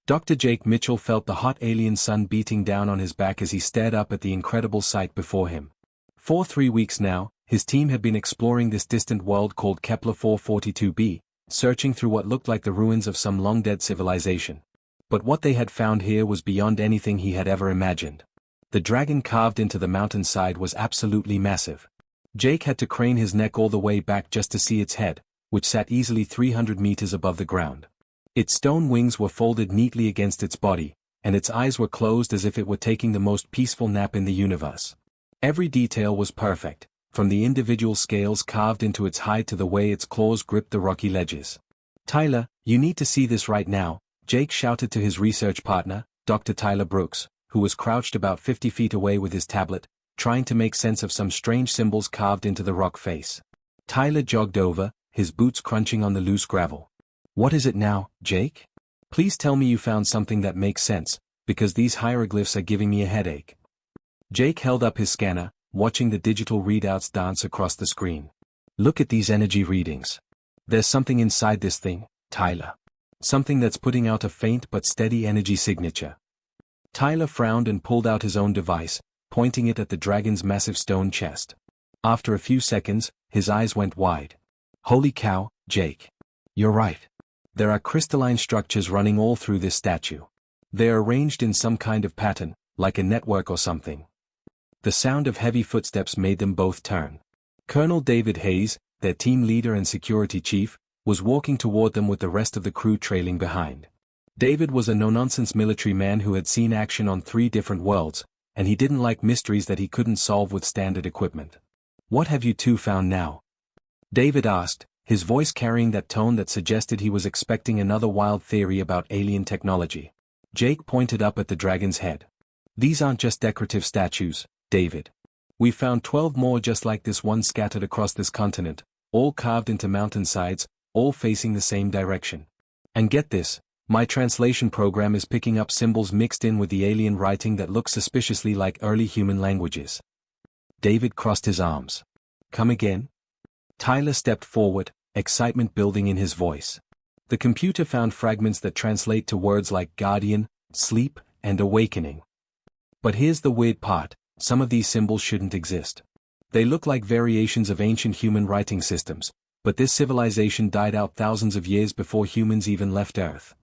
Dr. Jake Mitchell felt the hot alien sun beating down on his back as he stared up at the incredible sight before him. For 3 weeks now, his team had been exploring this distant world called Kepler 442b, searching through what looked like the ruins of some long-dead civilization. But what they had found here was beyond anything he had ever imagined. The dragon carved into the mountainside was absolutely massive. Jake had to crane his neck all the way back just to see its head, which sat easily 300 meters above the ground. Its stone wings were folded neatly against its body, and its eyes were closed as if it were taking the most peaceful nap in the universe. Every detail was perfect, from the individual scales carved into its hide to the way its claws gripped the rocky ledges. "Tyler, you need to see this right now," Jake shouted to his research partner, Dr. Tyler Brooks, who was crouched about 50 feet away with his tablet, trying to make sense of some strange symbols carved into the rock face. Tyler jogged over, his boots crunching on the loose gravel. "What is it now, Jake? Please tell me you found something that makes sense, because these hieroglyphs are giving me a headache." Jake held up his scanner, watching the digital readouts dance across the screen. "Look at these energy readings. There's something inside this thing, Tyler. Something that's putting out a faint but steady energy signature." Tyler frowned and pulled out his own device, pointing it at the dragon's massive stone chest. After a few seconds, his eyes went wide. "Holy cow, Jake. You're right. There are crystalline structures running all through this statue. They are arranged in some kind of pattern, like a network or something." The sound of heavy footsteps made them both turn. Colonel David Hayes, their team leader and security chief, was walking toward them with the rest of the crew trailing behind. David was a no-nonsense military man who had seen action on 3 different worlds, and he didn't like mysteries that he couldn't solve with standard equipment. "What have you two found now?" David asked, his voice carrying that tone that suggested he was expecting another wild theory about alien technology. Jake pointed up at the dragon's head. "These aren't just decorative statues, David. We found 12 more just like this one scattered across this continent, all carved into mountainsides, all facing the same direction. And get this, my translation program is picking up symbols mixed in with the alien writing that looks suspiciously like early human languages." David crossed his arms. "Come again?" Tyler stepped forward, excitement building in his voice. The computer found fragments that translate to words like guardian, sleep, and awakening. But here's the weird part, some of these symbols shouldn't exist. They look like variations of ancient human writing systems, but this civilization died out thousands of years before humans even left Earth.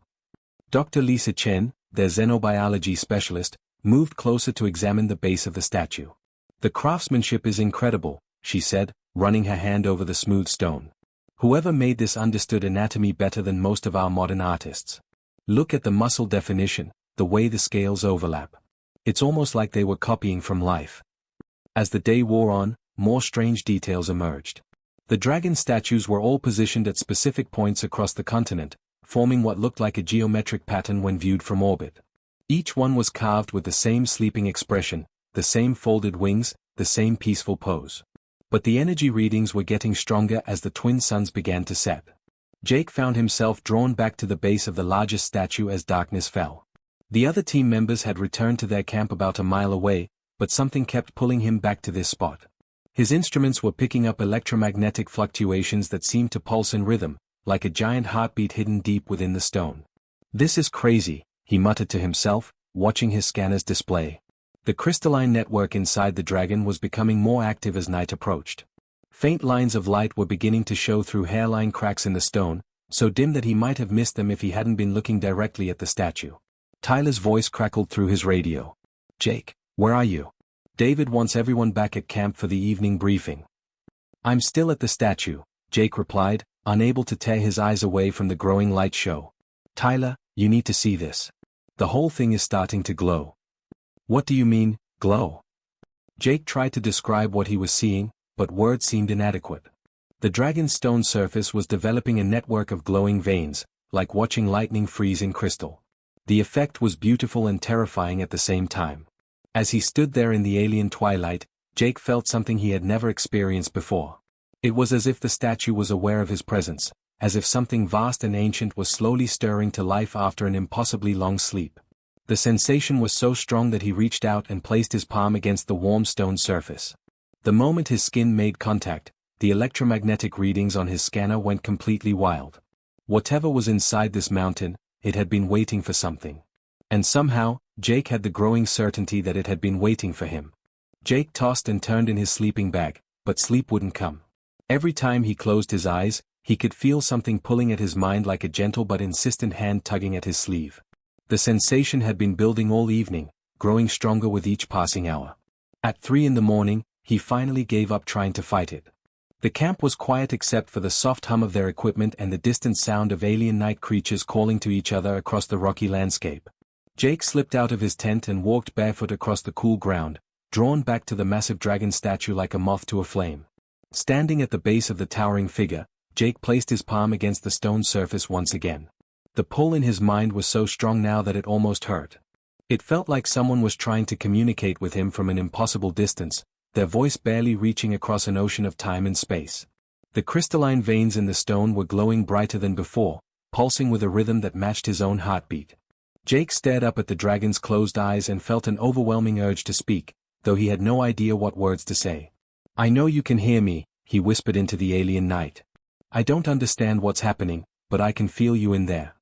Dr. Lisa Chen, their xenobiology specialist, moved closer to examine the base of the statue. "The craftsmanship is incredible," she said, running her hand over the smooth stone. "Whoever made this understood anatomy better than most of our modern artists. Look at the muscle definition, the way the scales overlap. It's almost like they were copying from life." As the day wore on, more strange details emerged. The dragon statues were all positioned at specific points across the continent, forming what looked like a geometric pattern when viewed from orbit. Each one was carved with the same sleeping expression, the same folded wings, the same peaceful pose. But the energy readings were getting stronger as the twin suns began to set. Jake found himself drawn back to the base of the largest statue as darkness fell. The other team members had returned to their camp about a mile away, but something kept pulling him back to this spot. His instruments were picking up electromagnetic fluctuations that seemed to pulse in rhythm, like a giant heartbeat hidden deep within the stone. "This is crazy," he muttered to himself, watching his scanners display. The crystalline network inside the dragon was becoming more active as night approached. Faint lines of light were beginning to show through hairline cracks in the stone, so dim that he might have missed them if he hadn't been looking directly at the statue. Tyler's voice crackled through his radio. "Jake, where are you? David wants everyone back at camp for the evening briefing." "I'm still at the statue," Jake replied, unable to tear his eyes away from the growing light show. "Tyler, you need to see this. The whole thing is starting to glow." "What do you mean, glow?" Jake tried to describe what he was seeing, but words seemed inadequate. The dragon's stone surface was developing a network of glowing veins, like watching lightning freeze in crystal. The effect was beautiful and terrifying at the same time. As he stood there in the alien twilight, Jake felt something he had never experienced before. It was as if the statue was aware of his presence, as if something vast and ancient was slowly stirring to life after an impossibly long sleep. The sensation was so strong that he reached out and placed his palm against the warm stone surface. The moment his skin made contact, the electromagnetic readings on his scanner went completely wild. Whatever was inside this mountain, it had been waiting for something. And somehow, Jake had the growing certainty that it had been waiting for him. Jake tossed and turned in his sleeping bag, but sleep wouldn't come. Every time he closed his eyes, he could feel something pulling at his mind like a gentle but insistent hand tugging at his sleeve. The sensation had been building all evening, growing stronger with each passing hour. At 3 a.m, he finally gave up trying to fight it. The camp was quiet except for the soft hum of their equipment and the distant sound of alien night creatures calling to each other across the rocky landscape. Jake slipped out of his tent and walked barefoot across the cool ground, drawn back to the massive dragon statue like a moth to a flame. Standing at the base of the towering figure, Jake placed his palm against the stone surface once again. The pull in his mind was so strong now that it almost hurt. It felt like someone was trying to communicate with him from an impossible distance, their voice barely reaching across an ocean of time and space. The crystalline veins in the stone were glowing brighter than before, pulsing with a rhythm that matched his own heartbeat. Jake stared up at the dragon's closed eyes and felt an overwhelming urge to speak, though he had no idea what words to say. "I know you can hear me," he whispered into the alien night. "I don't understand what's happening, but I can feel you in there."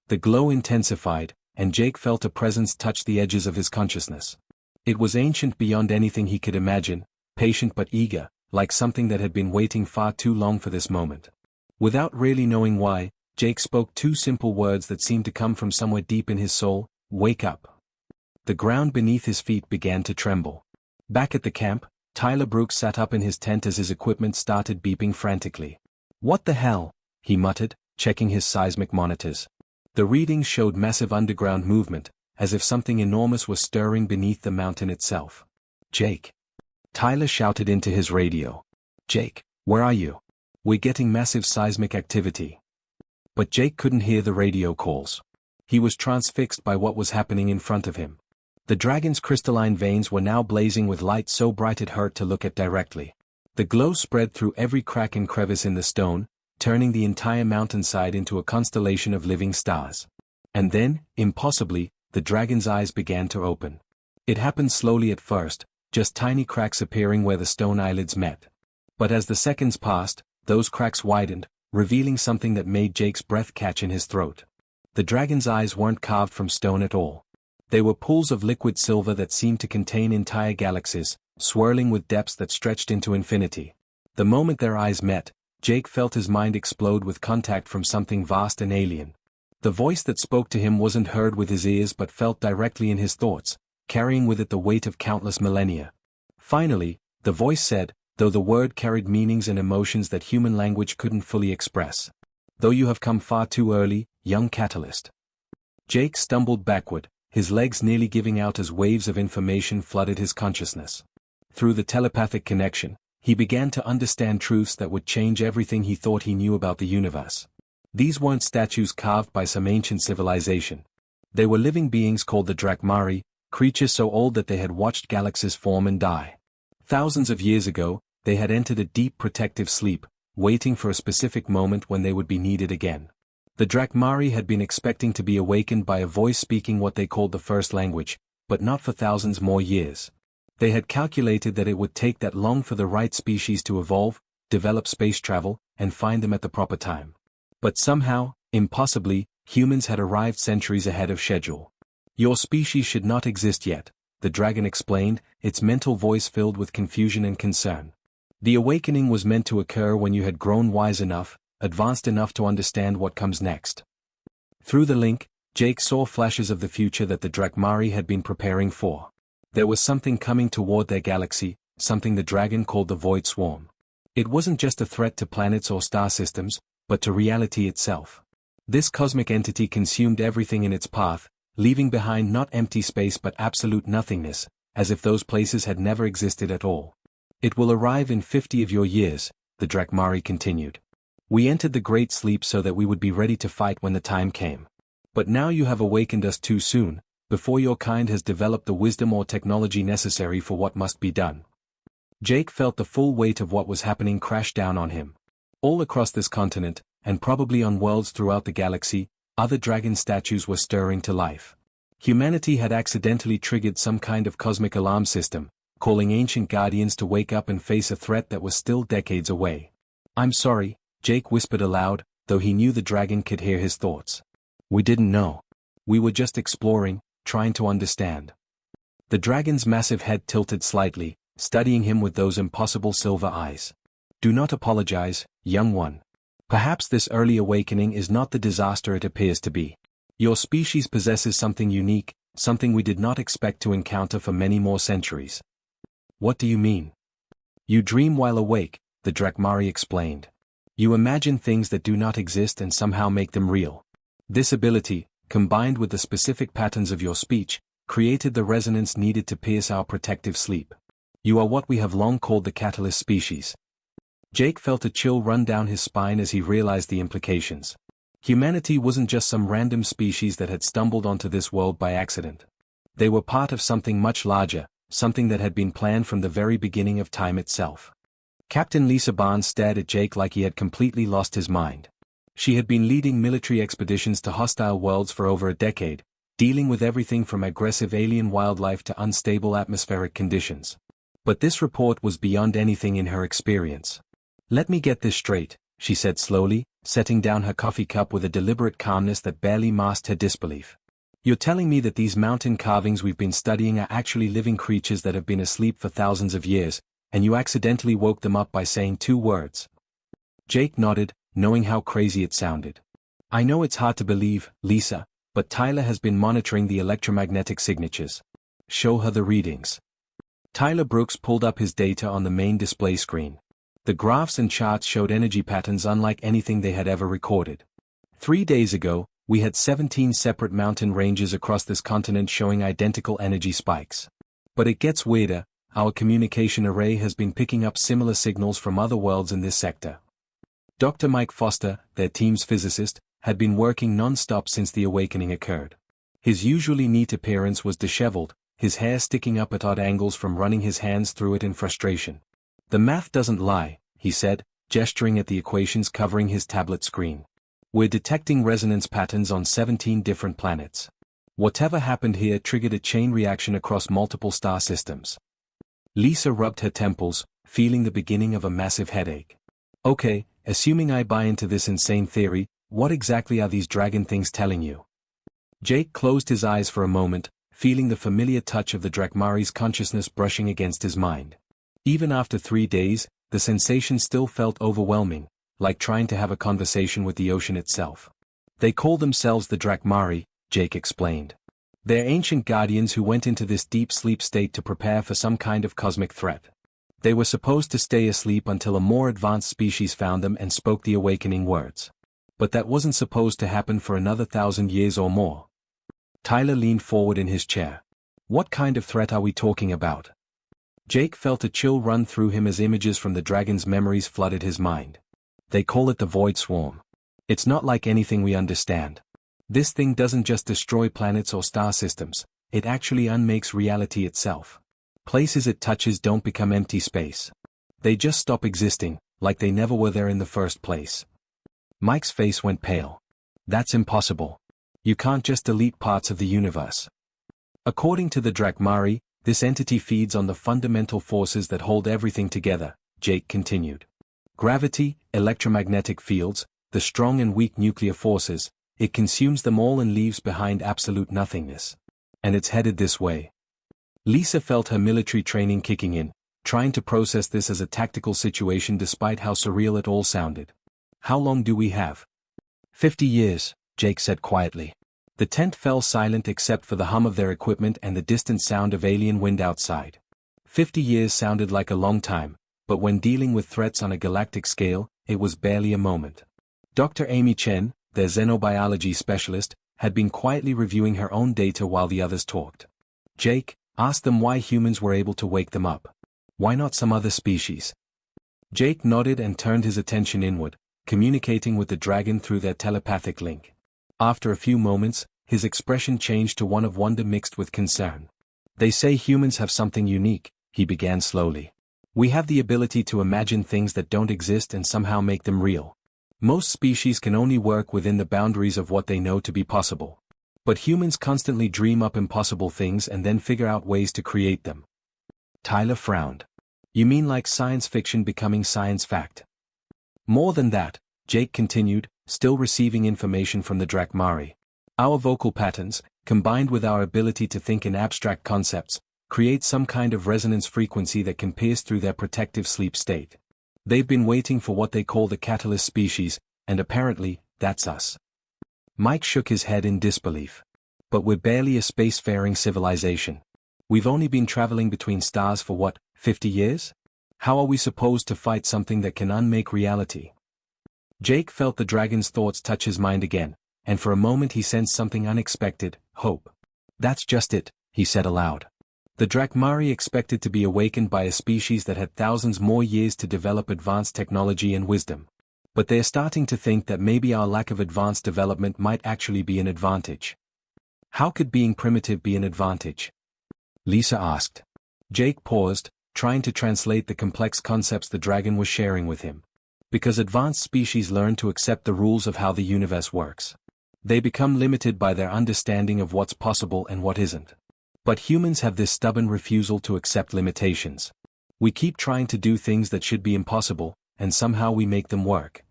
The glow intensified, and Jake felt a presence touch the edges of his consciousness. It was ancient beyond anything he could imagine, patient but eager, like something that had been waiting far too long for this moment. Without really knowing why, Jake spoke 2 simple words that seemed to come from somewhere deep in his soul: "Wake up." The ground beneath his feet began to tremble. Back at the camp, Tyler Brooks sat up in his tent as his equipment started beeping frantically. "What the hell?" he muttered, checking his seismic monitors. The readings showed massive underground movement, as if something enormous was stirring beneath the mountain itself. "Jake!" Tyler shouted into his radio. "Jake, where are you? We're getting massive seismic activity." But Jake couldn't hear the radio calls. He was transfixed by what was happening in front of him. The dragon's crystalline veins were now blazing with light so bright it hurt to look at directly. The glow spread through every crack and crevice in the stone, turning the entire mountainside into a constellation of living stars. And then, impossibly, the dragon's eyes began to open. It happened slowly at first, just tiny cracks appearing where the stone eyelids met. But as the seconds passed, those cracks widened, revealing something that made Jake's breath catch in his throat. The dragon's eyes weren't carved from stone at all. They were pools of liquid silver that seemed to contain entire galaxies, swirling with depths that stretched into infinity. The moment their eyes met, Jake felt his mind explode with contact from something vast and alien. The voice that spoke to him wasn't heard with his ears but felt directly in his thoughts, carrying with it the weight of countless millennia. Finally, the voice said, though the word carried meanings and emotions that human language couldn't fully express. "Though you have come far too early, young catalyst." Jake stumbled backward, his legs nearly giving out as waves of information flooded his consciousness. Through the telepathic connection, he began to understand truths that would change everything he thought he knew about the universe. These weren't statues carved by some ancient civilization. They were living beings called the Drakmari, creatures so old that they had watched galaxies form and die. Thousands of years ago, they had entered a deep protective sleep, waiting for a specific moment when they would be needed again. The Drakmari had been expecting to be awakened by a voice speaking what they called the first language, but not for thousands more years. They had calculated that it would take that long for the right species to evolve, develop space travel, and find them at the proper time. But somehow, impossibly, humans had arrived centuries ahead of schedule. "Your species should not exist yet," the dragon explained, its mental voice filled with confusion and concern. "The awakening was meant to occur when you had grown wise enough, advanced enough to understand what comes next." Through the link, Jake saw flashes of the future that the Drakmari had been preparing for. There was something coming toward their galaxy, something the dragon called the Void Swarm. It wasn't just a threat to planets or star systems, but to reality itself. This cosmic entity consumed everything in its path, leaving behind not empty space but absolute nothingness, as if those places had never existed at all. "It will arrive in 50 of your years," the Drakmari continued. "We entered the Great Sleep so that we would be ready to fight when the time came. But now you have awakened us too soon, before your kind has developed the wisdom or technology necessary for what must be done." Jake felt the full weight of what was happening crash down on him. All across this continent, and probably on worlds throughout the galaxy, other dragon statues were stirring to life. Humanity had accidentally triggered some kind of cosmic alarm system, calling ancient guardians to wake up and face a threat that was still decades away. "I'm sorry," Jake whispered aloud, though he knew the dragon could hear his thoughts. We didn't know. We were just exploring, trying to understand. The dragon's massive head tilted slightly, studying him with those impossible silver eyes. Do not apologize, young one. Perhaps this early awakening is not the disaster it appears to be. Your species possesses something unique, something we did not expect to encounter for many more centuries. What do you mean? You dream while awake, the Drakmari explained. You imagine things that do not exist and somehow make them real. This ability, combined with the specific patterns of your speech, created the resonance needed to pierce our protective sleep. You are what we have long called the catalyst species. Jake felt a chill run down his spine as he realized the implications. Humanity wasn't just some random species that had stumbled onto this world by accident. They were part of something much larger, something that had been planned from the very beginning of time itself. Captain Lisa Barnes stared at Jake like he had completely lost his mind. She had been leading military expeditions to hostile worlds for over a decade, dealing with everything from aggressive alien wildlife to unstable atmospheric conditions. But this report was beyond anything in her experience. Let me get this straight, she said slowly, setting down her coffee cup with a deliberate calmness that barely masked her disbelief. You're telling me that these mountain carvings we've been studying are actually living creatures that have been asleep for thousands of years, and you accidentally woke them up by saying 2 words. Jake nodded, knowing how crazy it sounded. I know it's hard to believe, Lisa, but Tyler has been monitoring the electromagnetic signatures. Show her the readings. Tyler Brooks pulled up his data on the main display screen. The graphs and charts showed energy patterns unlike anything they had ever recorded. 3 days ago, we had 17 separate mountain ranges across this continent showing identical energy spikes. But it gets weirder, our communication array has been picking up similar signals from other worlds in this sector. Dr. Mike Foster, their team's physicist, had been working non-stop since the awakening occurred. His usually neat appearance was disheveled, his hair sticking up at odd angles from running his hands through it in frustration. The math doesn't lie, he said, gesturing at the equations covering his tablet screen. We're detecting resonance patterns on 17 different planets. Whatever happened here triggered a chain reaction across multiple star systems. Lisa rubbed her temples, feeling the beginning of a massive headache. Okay, assuming I buy into this insane theory, what exactly are these dragon things telling you? Jake closed his eyes for a moment, feeling the familiar touch of the Drakmari's consciousness brushing against his mind. Even after 3 days, the sensation still felt overwhelming, like trying to have a conversation with the ocean itself. They call themselves the Drakmari, Jake explained. They're ancient guardians who went into this deep sleep state to prepare for some kind of cosmic threat. They were supposed to stay asleep until a more advanced species found them and spoke the awakening words. But that wasn't supposed to happen for another 1,000 years or more. Tyler leaned forward in his chair. What kind of threat are we talking about? Jake felt a chill run through him as images from the dragon's memories flooded his mind. They call it the Void Swarm. It's not like anything we understand. This thing doesn't just destroy planets or star systems, it actually unmakes reality itself. Places it touches don't become empty space. They just stop existing, like they never were there in the first place. Mike's face went pale. That's impossible. You can't just delete parts of the universe. According to the Drakmari, this entity feeds on the fundamental forces that hold everything together, Jake continued. Gravity, electromagnetic fields, the strong and weak nuclear forces, it consumes them all and leaves behind absolute nothingness. And it's headed this way. Lisa felt her military training kicking in, trying to process this as a tactical situation despite how surreal it all sounded. How long do we have? 50 years, Jake said quietly. The tent fell silent except for the hum of their equipment and the distant sound of alien wind outside. 50 years sounded like a long time, but when dealing with threats on a galactic scale, it was barely a moment. Dr. Amy Chen, their xenobiology specialist, had been quietly reviewing her own data while the others talked. Jake asked them why humans were able to wake them up. Why not some other species? Jake nodded and turned his attention inward, communicating with the dragon through their telepathic link. After a few moments, his expression changed to one of wonder mixed with concern. They say humans have something unique, he began slowly. We have the ability to imagine things that don't exist and somehow make them real. Most species can only work within the boundaries of what they know to be possible. But humans constantly dream up impossible things and then figure out ways to create them. Tyler frowned. You mean like science fiction becoming science fact? More than that, Jake continued, still receiving information from the Drakmari. Our vocal patterns, combined with our ability to think in abstract concepts, create some kind of resonance frequency that can pierce through their protective sleep state. They've been waiting for what they call the catalyst species, and apparently, that's us. Mike shook his head in disbelief. But we're barely a spacefaring civilization. We've only been traveling between stars for what, 50 years? How are we supposed to fight something that can unmake reality? Jake felt the dragon's thoughts touch his mind again, and for a moment he sensed something unexpected, hope. That's just it, he said aloud. The Drakmari expected to be awakened by a species that had thousands more years to develop advanced technology and wisdom. But they're starting to think that maybe our lack of advanced development might actually be an advantage. How could being primitive be an advantage? Lisa asked. Jake paused, trying to translate the complex concepts the dragon was sharing with him. Because advanced species learn to accept the rules of how the universe works. They become limited by their understanding of what's possible and what isn't. But humans have this stubborn refusal to accept limitations. We keep trying to do things that should be impossible, and somehow we make them work.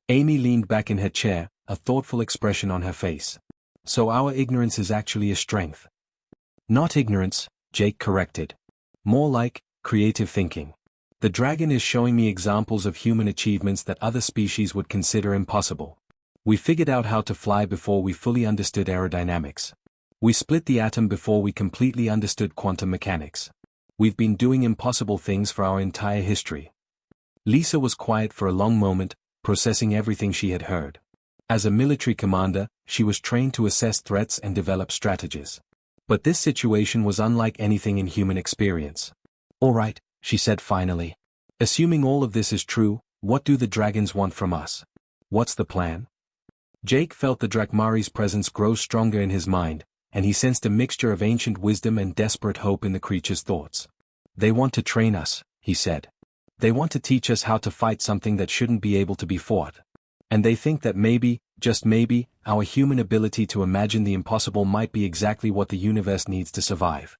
Amy leaned back in her chair, a thoughtful expression on her face. So our ignorance is actually a strength. Not ignorance, Jake corrected. More like, creative thinking. The dragon is showing me examples of human achievements that other species would consider impossible. We figured out how to fly before we fully understood aerodynamics. We split the atom before we completely understood quantum mechanics. We've been doing impossible things for our entire history. Lisa was quiet for a long moment, processing everything she had heard. As a military commander, she was trained to assess threats and develop strategies. But this situation was unlike anything in human experience. All right, she said finally. Assuming all of this is true, what do the dragons want from us? What's the plan? Jake felt the Drakmari's presence grow stronger in his mind, and he sensed a mixture of ancient wisdom and desperate hope in the creature's thoughts. They want to train us, he said. They want to teach us how to fight something that shouldn't be able to be fought. And they think that maybe, just maybe, our human ability to imagine the impossible might be exactly what the universe needs to survive.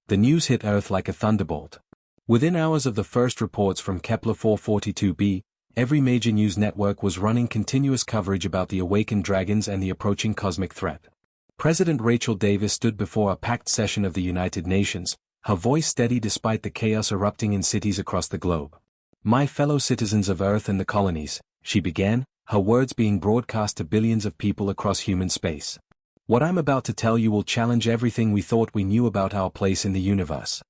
The news hit Earth like a thunderbolt. Within hours of the first reports from Kepler 442b, every major news network was running continuous coverage about the awakened dragons and the approaching cosmic threat. President Rachel Davis stood before a packed session of the United Nations, her voice steady despite the chaos erupting in cities across the globe. My fellow citizens of Earth and the colonies, she began, her words being broadcast to billions of people across human space. What I'm about to tell you will challenge everything we thought we knew about our place in the universe.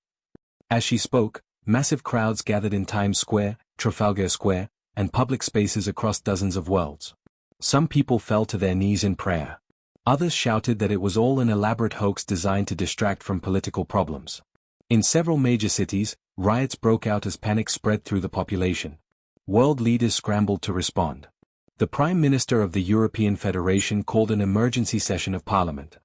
As she spoke, massive crowds gathered in Times Square, Trafalgar Square, and public spaces across dozens of worlds. Some people fell to their knees in prayer. Others shouted that it was all an elaborate hoax designed to distract from political problems. In several major cities, riots broke out as panic spread through the population. World leaders scrambled to respond. The Prime Minister of the European Federation called an emergency session of Parliament.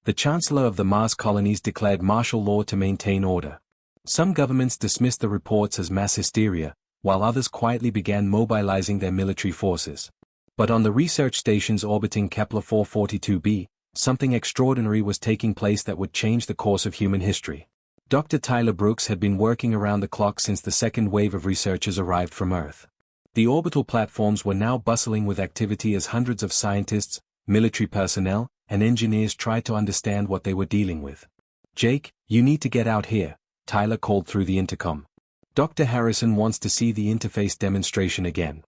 The Chancellor of the Mars colonies declared martial law to maintain order. Some governments dismissed the reports as mass hysteria, while others quietly began mobilizing their military forces. But on the research stations orbiting Kepler 442b, something extraordinary was taking place that would change the course of human history. Dr. Tyler Brooks had been working around the clock since the second wave of researchers arrived from Earth. The orbital platforms were now bustling with activity as hundreds of scientists, military personnel, and engineers tried to understand what they were dealing with. Jake, you need to get out here, Tyler called through the intercom. Dr. Harrison wants to see the interface demonstration again.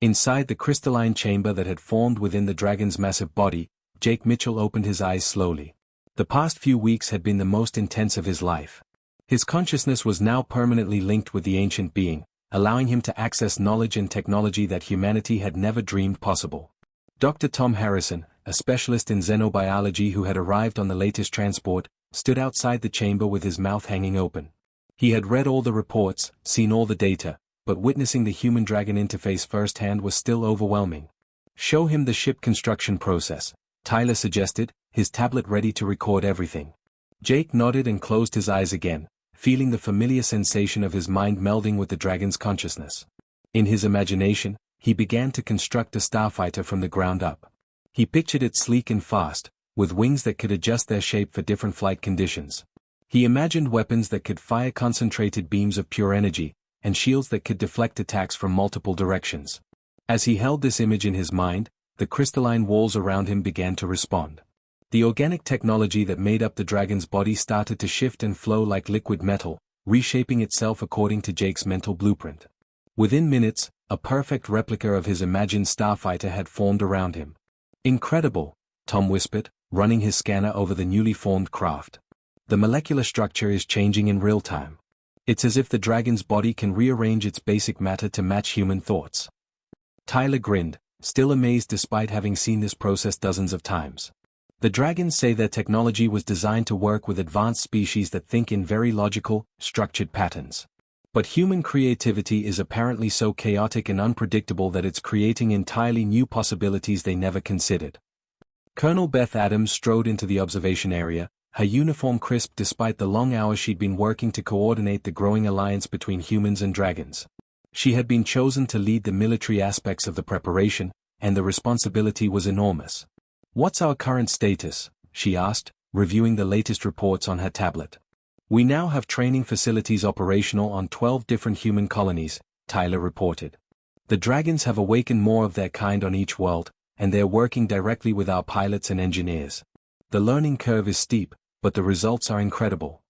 Inside the crystalline chamber that had formed within the dragon's massive body, Jake Mitchell opened his eyes slowly. The past few weeks had been the most intense of his life. His consciousness was now permanently linked with the ancient being, allowing him to access knowledge and technology that humanity had never dreamed possible. Dr. Tom Harrison, a specialist in xenobiology who had arrived on the latest transport, stood outside the chamber with his mouth hanging open. He had read all the reports, seen all the data, but witnessing the human-dragon interface firsthand was still overwhelming. Show him the ship construction process, Tyler suggested, his tablet ready to record everything. Jake nodded and closed his eyes again, feeling the familiar sensation of his mind melding with the dragon's consciousness. In his imagination, he began to construct a starfighter from the ground up. He pictured it sleek and fast, with wings that could adjust their shape for different flight conditions. He imagined weapons that could fire concentrated beams of pure energy, and shields that could deflect attacks from multiple directions. As he held this image in his mind, the crystalline walls around him began to respond. The organic technology that made up the dragon's body started to shift and flow like liquid metal, reshaping itself according to Jake's mental blueprint. Within minutes, a perfect replica of his imagined starfighter had formed around him. "Incredible," Tom whispered, running his scanner over the newly formed craft. "The molecular structure is changing in real time. It's as if the dragon's body can rearrange its basic matter to match human thoughts." Tyler grinned, still amazed despite having seen this process dozens of times. The dragons say their technology was designed to work with advanced species that think in very logical, structured patterns. But human creativity is apparently so chaotic and unpredictable that it's creating entirely new possibilities they never considered. Colonel Beth Adams strode into the observation area, her uniform crisp despite the long hours she'd been working to coordinate the growing alliance between humans and dragons. She had been chosen to lead the military aspects of the preparation, and the responsibility was enormous. "What's our current status?" she asked, reviewing the latest reports on her tablet. "We now have training facilities operational on 12 different human colonies," Tyler reported. "The dragons have awakened more of their kind on each world, and they're working directly with our pilots and engineers. The learning curve is steep, but the results are incredible."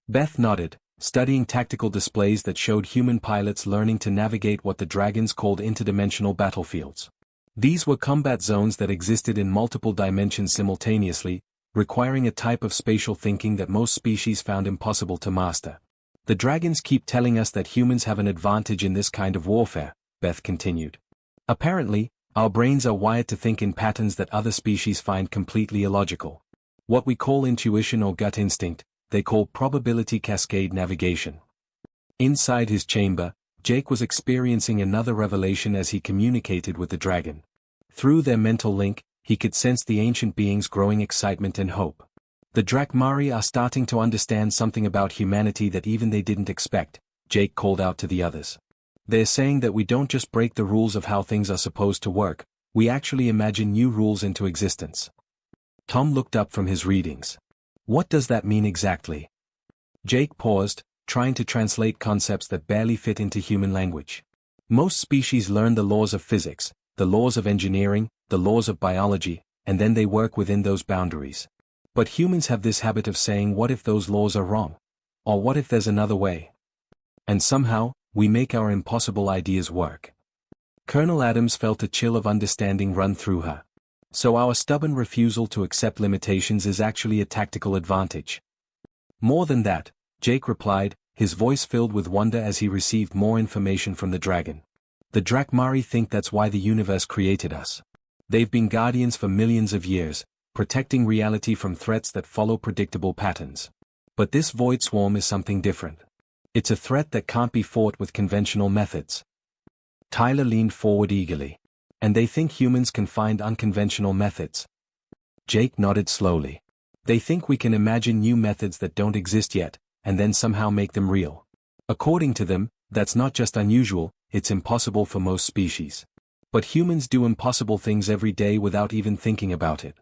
Beth nodded, studying tactical displays that showed human pilots learning to navigate what the dragons called interdimensional battlefields. These were combat zones that existed in multiple dimensions simultaneously, requiring a type of spatial thinking that most species found impossible to master. "The dragons keep telling us that humans have an advantage in this kind of warfare," Beth continued. "Apparently, our brains are wired to think in patterns that other species find completely illogical. What we call intuition or gut instinct, they call probability cascade navigation." Inside his chamber, Jake was experiencing another revelation as he communicated with the dragon. Through their mental link, he could sense the ancient beings' growing excitement and hope. "The Drakmari are starting to understand something about humanity that even they didn't expect," Jake called out to the others. "They're saying that we don't just break the rules of how things are supposed to work, we actually imagine new rules into existence." Tom looked up from his readings. "What does that mean exactly?" Jake paused, trying to translate concepts that barely fit into human language. "Most species learn the laws of physics, the laws of engineering, the laws of biology, and then they work within those boundaries. But humans have this habit of saying, what if those laws are wrong? Or what if there's another way? And somehow, we make our impossible ideas work." Colonel Adams felt a chill of understanding run through her. "So our stubborn refusal to accept limitations is actually a tactical advantage." "More than that," Jake replied, his voice filled with wonder as he received more information from the dragon. "The Drakmari think that's why the universe created us. They've been guardians for millions of years, protecting reality from threats that follow predictable patterns. But this void swarm is something different. It's a threat that can't be fought with conventional methods." Tyler leaned forward eagerly. "And they think humans can find unconventional methods?" Jake nodded slowly. "They think we can imagine new methods that don't exist yet, and then somehow make them real. According to them, that's not just unusual, it's impossible for most species. But humans do impossible things every day without even thinking about it."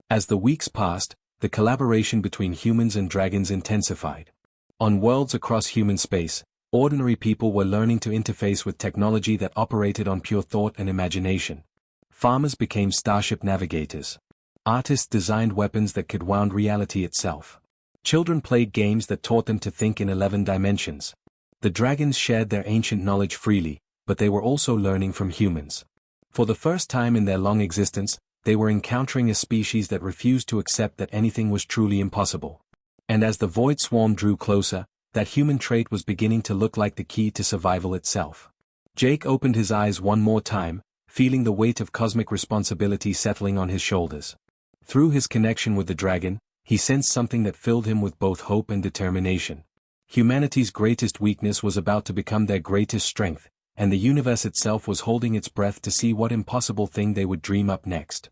As the weeks passed, the collaboration between humans and dragons intensified. On worlds across human space, ordinary people were learning to interface with technology that operated on pure thought and imagination. Farmers became starship navigators. Artists designed weapons that could wound reality itself. Children played games that taught them to think in 11 dimensions. The dragons shared their ancient knowledge freely, but they were also learning from humans. For the first time in their long existence, they were encountering a species that refused to accept that anything was truly impossible. And as the void swarm drew closer, that human trait was beginning to look like the key to survival itself. Jake opened his eyes one more time, feeling the weight of cosmic responsibility settling on his shoulders. Through his connection with the dragon, he sensed something that filled him with both hope and determination. Humanity's greatest weakness was about to become their greatest strength, and the universe itself was holding its breath to see what impossible thing they would dream up next.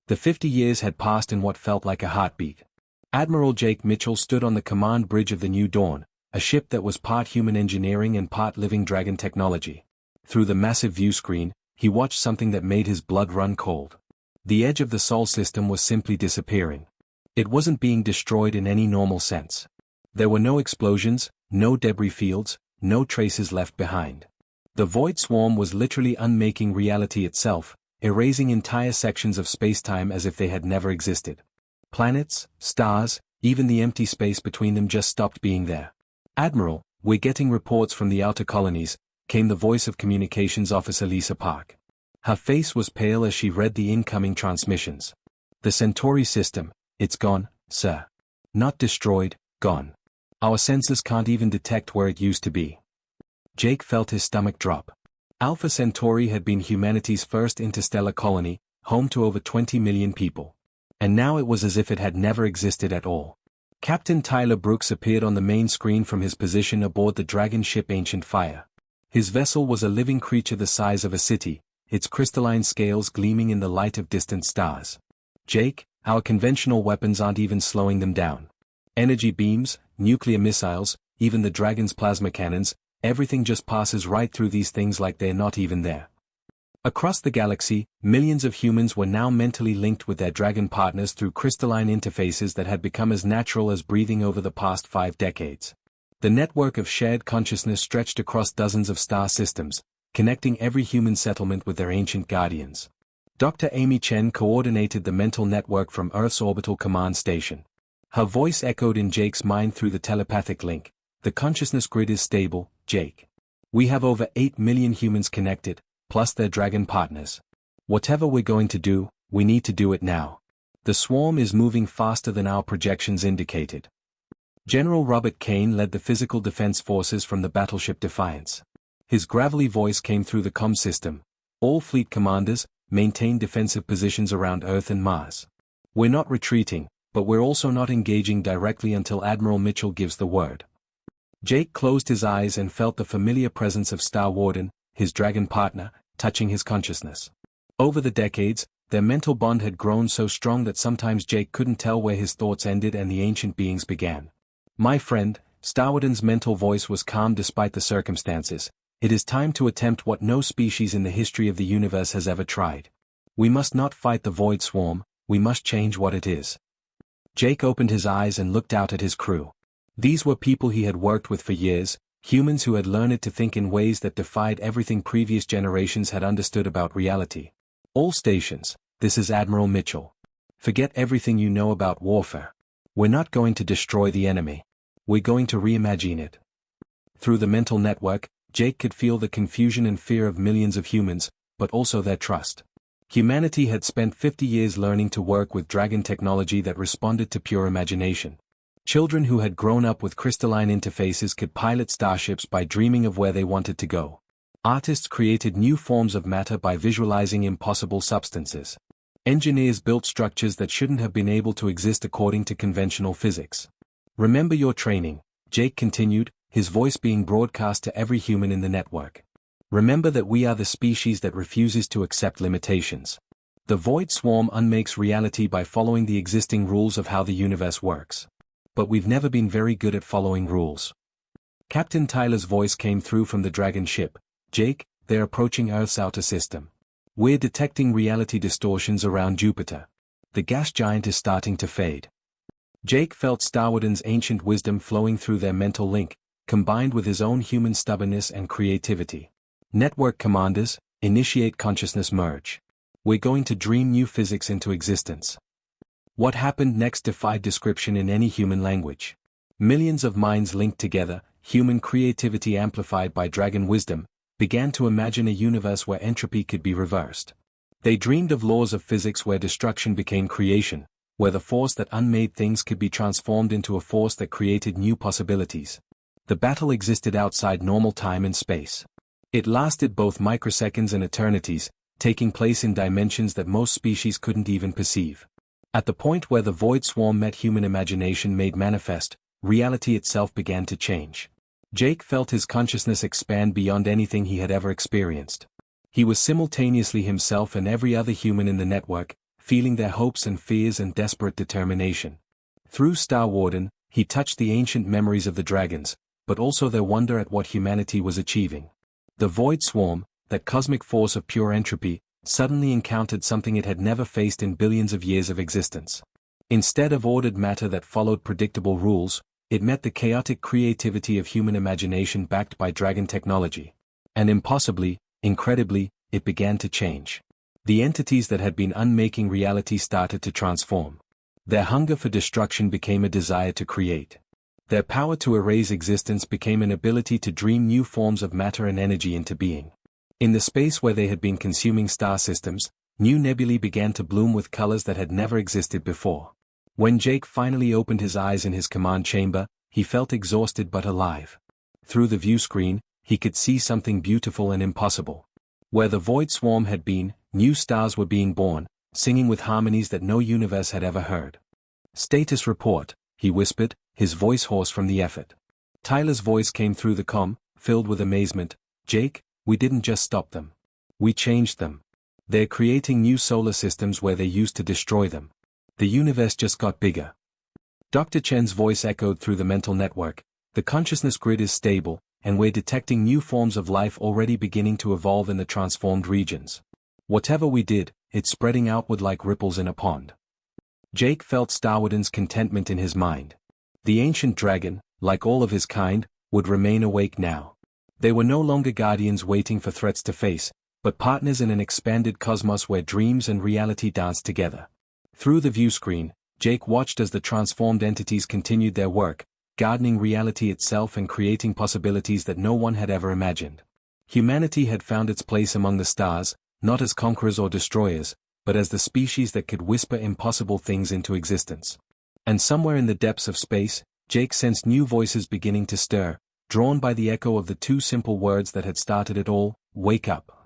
The 50 years had passed in what felt like a heartbeat. Admiral Jake Mitchell stood on the command bridge of the New Dawn, a ship that was part human engineering and part living dragon technology. Through the massive view screen, he watched something that made his blood run cold. The edge of the Sol system was simply disappearing. It wasn't being destroyed in any normal sense. There were no explosions, no debris fields, no traces left behind. The void swarm was literally unmaking reality itself, erasing entire sections of spacetime as if they had never existed. Planets, stars, even the empty space between them just stopped being there. "Admiral, we're getting reports from the outer colonies," came the voice of Communications Officer Lisa Park. Her face was pale as she read the incoming transmissions. "The Centauri system, it's gone, sir. Not destroyed, gone. Our sensors can't even detect where it used to be." Jake felt his stomach drop. Alpha Centauri had been humanity's first interstellar colony, home to over 20 million people. And now it was as if it had never existed at all. Captain Tyler Brooks appeared on the main screen from his position aboard the dragon ship Ancient Fire. His vessel was a living creature the size of a city, its crystalline scales gleaming in the light of distant stars. "Jake, our conventional weapons aren't even slowing them down. Energy beams, nuclear missiles, even the dragon's plasma cannons, everything just passes right through these things like they're not even there." Across the galaxy, millions of humans were now mentally linked with their dragon partners through crystalline interfaces that had become as natural as breathing over the past 5 decades. The network of shared consciousness stretched across dozens of star systems, connecting every human settlement with their ancient guardians. Dr. Amy Chen coordinated the mental network from Earth's orbital command station. Her voice echoed in Jake's mind through the telepathic link. "The consciousness grid is stable, Jake. We have over 8 million humans connected, plus their dragon partners. Whatever we're going to do, we need to do it now. The swarm is moving faster than our projections indicated." General Robert Kane led the physical defense forces from the battleship Defiance. His gravelly voice came through the comm system. "All fleet commanders, maintain defensive positions around Earth and Mars. We're not retreating, but we're also not engaging directly until Admiral Mitchell gives the word." Jake closed his eyes and felt the familiar presence of Star Warden, his dragon partner, touching his consciousness. Over the decades, their mental bond had grown so strong that sometimes Jake couldn't tell where his thoughts ended and the ancient being's began. "My friend," Starwarden's mental voice was calm despite the circumstances, "it is time to attempt what no species in the history of the universe has ever tried. We must not fight the void swarm, we must change what it is." Jake opened his eyes and looked out at his crew. These were people he had worked with for years, humans who had learned to think in ways that defied everything previous generations had understood about reality. "All stations, this is Admiral Mitchell. Forget everything you know about warfare. We're not going to destroy the enemy. We're going to reimagine it." Through the mental network, Jake could feel the confusion and fear of millions of humans, but also their trust. Humanity had spent 50 years learning to work with dragon technology that responded to pure imagination. Children who had grown up with crystalline interfaces could pilot starships by dreaming of where they wanted to go. Artists created new forms of matter by visualizing impossible substances. Engineers built structures that shouldn't have been able to exist according to conventional physics. "Remember your training," Jake continued, his voice being broadcast to every human in the network. "Remember that we are the species that refuses to accept limitations. The void swarm unmakes reality by following the existing rules of how the universe works. But we've never been very good at following rules." Captain Tyler's voice came through from the dragon ship. "Jake, they're approaching Earth's outer system. We're detecting reality distortions around Jupiter. The gas giant is starting to fade." Jake felt Starwarden's ancient wisdom flowing through their mental link, combined with his own human stubbornness and creativity. "Network commanders, initiate consciousness merge. We're going to dream new physics into existence." What happened next defied description in any human language. Millions of minds linked together, human creativity amplified by dragon wisdom, began to imagine a universe where entropy could be reversed. They dreamed of laws of physics where destruction became creation, where the force that unmade things could be transformed into a force that created new possibilities. The battle existed outside normal time and space. It lasted both microseconds and eternities, taking place in dimensions that most species couldn't even perceive. At the point where the void swarm met human imagination made manifest, reality itself began to change. Jake felt his consciousness expand beyond anything he had ever experienced. He was simultaneously himself and every other human in the network, feeling their hopes and fears and desperate determination. Through Star Warden, he touched the ancient memories of the dragons, but also their wonder at what humanity was achieving. The void swarm, that cosmic force of pure entropy, suddenly encountered something it had never faced in billions of years of existence. Instead of ordered matter that followed predictable rules, it met the chaotic creativity of human imagination backed by dragon technology. And impossibly, incredibly, it began to change. The entities that had been unmaking reality started to transform. Their hunger for destruction became a desire to create. Their power to erase existence became an ability to dream new forms of matter and energy into being. In the space where they had been consuming star systems, new nebulae began to bloom with colors that had never existed before. When Jake finally opened his eyes in his command chamber, he felt exhausted but alive. Through the view screen, he could see something beautiful and impossible. Where the void swarm had been, new stars were being born, singing with harmonies that no universe had ever heard. "Status report," he whispered, his voice hoarse from the effort. Tyler's voice came through the comm, filled with amazement. "Jake, we didn't just stop them. We changed them. They're creating new solar systems where they used to destroy them. The universe just got bigger." Dr. Chen's voice echoed through the mental network. "The consciousness grid is stable, and we're detecting new forms of life already beginning to evolve in the transformed regions. Whatever we did, it's spreading outward like ripples in a pond." Jake felt Starwarden's contentment in his mind. The ancient dragon, like all of his kind, would remain awake now. They were no longer guardians waiting for threats to face, but partners in an expanded cosmos where dreams and reality danced together. Through the view screen, Jake watched as the transformed entities continued their work, gardening reality itself and creating possibilities that no one had ever imagined. Humanity had found its place among the stars, not as conquerors or destroyers, but as the species that could whisper impossible things into existence. And somewhere in the depths of space, Jake sensed new voices beginning to stir, drawn by the echo of the two simple words that had started it all: "Wake up."